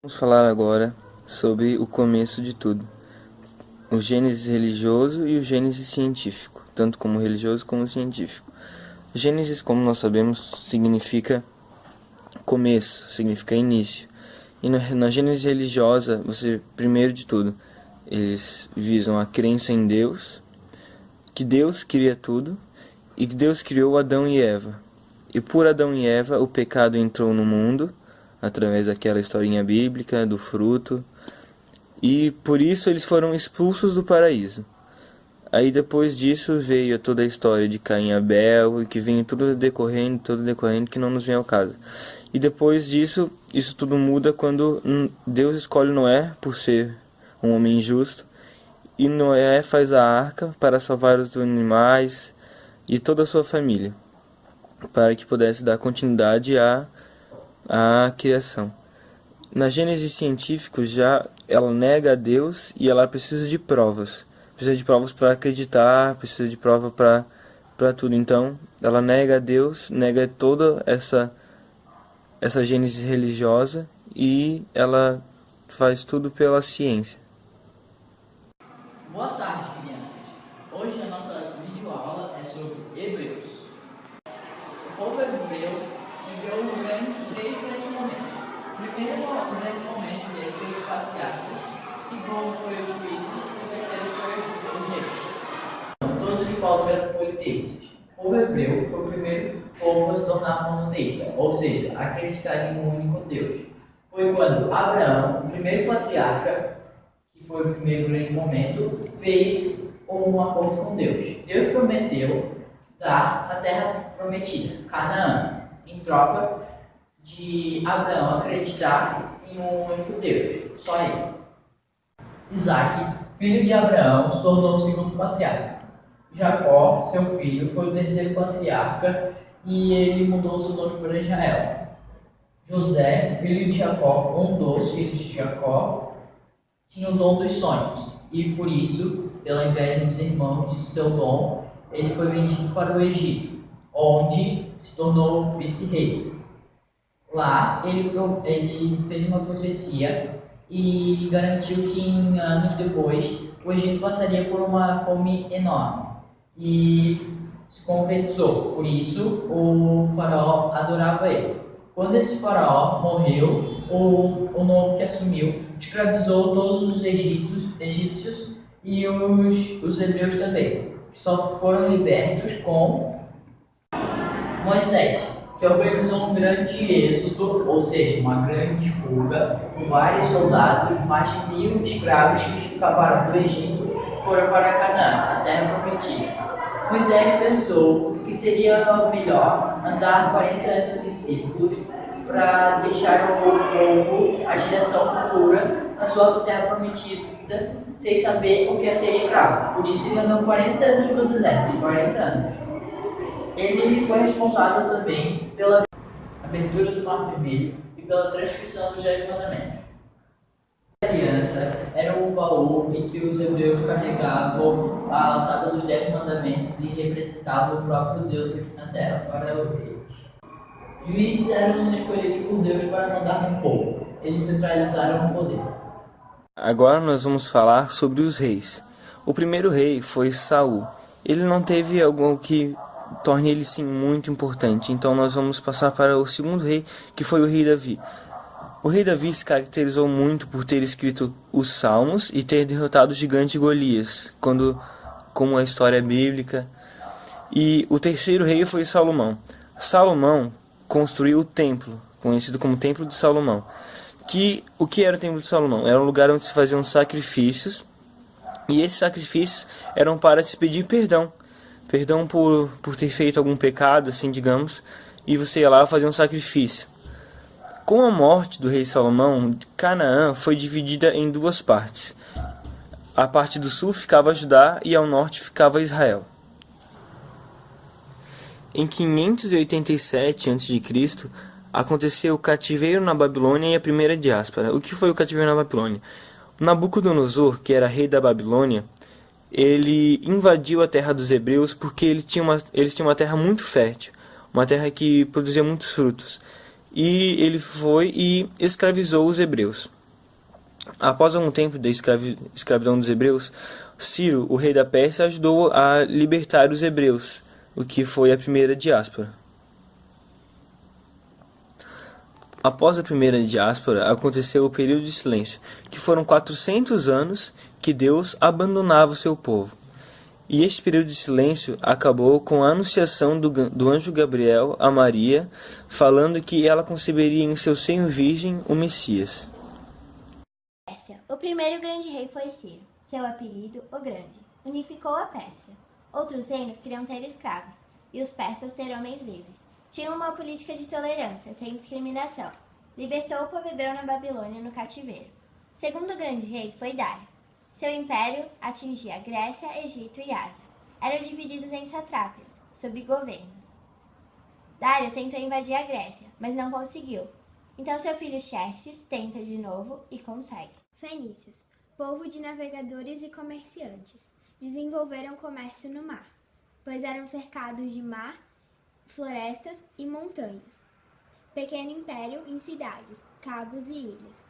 Vamos falar agora sobre o começo de tudo, o Gênesis religioso e o Gênesis científico, tanto como religioso como científico. Gênesis, como nós sabemos, significa começo, significa início. E na Gênesis religiosa, primeiro de tudo, eles visam a crença em Deus, que Deus cria tudo e que Deus criou Adão e Eva. E por Adão e Eva, o pecado entrou no mundo, através daquela historinha bíblica do fruto, e por isso eles foram expulsos do paraíso. Aí depois disso veio toda a história de Caim e Abel, e que vem tudo decorrendo, que não nos vem ao caso. E depois disso, isso tudo muda quando Deus escolhe Noé por ser um homem justo, e Noé faz a arca para salvar os animais e toda a sua família, para que pudesse dar continuidade à criação. Na Gênesis científico já ela nega a Deus e ela precisa de provas. Precisa de provas para acreditar, precisa de prova para tudo. Então, ela nega a Deus, nega toda essa Gênesis religiosa e ela faz tudo pela ciência. Boa tarde, crianças. Hoje a nossa videoaula é sobre Hebreus. O povo hebreu viveu três grandes momentos. O primeiro grande momento dele foi os patriarcas, o segundo foi os juízes e o terceiro foi os reis. Todos os povos eram politeístas. O povo hebreu foi o primeiro povo a se tornar monoteísta, ou seja, acreditar em um único Deus. Foi quando Abraão, o primeiro patriarca, que foi o primeiro grande momento, fez um acordo com Deus. Deus prometeu dar a terra prometida, Canaã, em troca de Abraão acreditar em um único Deus, só ele. Isaac, filho de Abraão, se tornou o segundo patriarca. Jacó, seu filho, foi o terceiro patriarca e ele mudou seu nome para Israel. José, filho de Jacó, um dos filhos de Jacó, tinha o dom dos sonhos e, por isso, pela inveja dos irmãos de seu dom, ele foi vendido para o Egito, onde se tornou vice-rei. Lá, ele fez uma profecia e garantiu que, em anos depois, o Egito passaria por uma fome enorme. E se concretizou. Por isso, o faraó adorava ele. Quando esse faraó morreu, o novo que assumiu escravizou todos os egípcios e os hebreus também, que só foram libertos com Moisés, que organizou um grande êxodo, ou seja, uma grande fuga, com vários soldados, mais de 1.000 escravos que escaparam do Egito e foram para Canaã, a terra prometida. Moisés pensou que seria melhor andar 40 anos em círculos para deixar o povo a direção futura na sua terra prometida, sem saber o que é ser escravo. Por isso ele andou 40 anos no deserto, 40 anos. Ele foi responsável também pela abertura do Mar Vermelho e pela transcrição dos 10 mandamentos. A aliança era um baú em que os hebreus carregavam a tábua dos 10 mandamentos e representavam o próprio Deus aqui na terra para eles. Juízes eram os escolhidos por Deus para mandar no povo. Eles centralizaram o poder. Agora nós vamos falar sobre os reis. O primeiro rei foi Saul. Ele não teve algo que torne ele sim muito importante, então nós vamos passar para o segundo rei, que foi o rei Davi. O rei Davi se caracterizou muito por ter escrito os Salmos e ter derrotado o gigante Golias, como a história bíblica. E o terceiro rei foi Salomão. Salomão construiu o templo, conhecido como Templo de Salomão. O que era o Templo de Salomão? Era um lugar onde se faziam sacrifícios, e esses sacrifícios eram para se pedir perdão. Perdão por ter feito algum pecado, assim, digamos, e você ia lá fazer um sacrifício. Com a morte do rei Salomão, Canaã foi dividida em duas partes. A parte do sul ficava Judá e ao norte ficava Israel. Em 587 a.C., aconteceu o cativeiro na Babilônia e a primeira diáspora. O que foi o cativeiro na Babilônia? Nabucodonosor, que era rei da Babilônia, ele invadiu a terra dos hebreus porque eles tinham uma terra muito fértil, uma terra que produzia muitos frutos. e ele foi e escravizou os hebreus. Após algum tempo da escravidão dos hebreus, Ciro, o rei da Pérsia, ajudou a libertar os hebreus, o que foi a primeira diáspora. Após a primeira diáspora, aconteceu o período de silêncio, que foram 400 anos que Deus abandonava o seu povo. E este período de silêncio acabou com a anunciação do anjo Gabriel a Maria, falando que ela conceberia em seu seio virgem o Messias. Pérsia. O primeiro grande rei foi Ciro, seu apelido, o Grande. Unificou a Pérsia. Outros reinos queriam ter escravos, e os persas ter homens livres. Tinham uma política de tolerância, sem discriminação. Libertou o povo hebreu na Babilônia no cativeiro. O segundo grande rei foi Dário. Seu império atingia Grécia, Egito e Ásia. Eram divididos em satrápias, subgovernos. Dário tentou invadir a Grécia, mas não conseguiu. Então seu filho Xerxes tenta de novo e consegue. Fenícios, povo de navegadores e comerciantes, desenvolveram comércio no mar, pois eram cercados de mar, florestas e montanhas. Pequeno império em cidades, cabos e ilhas.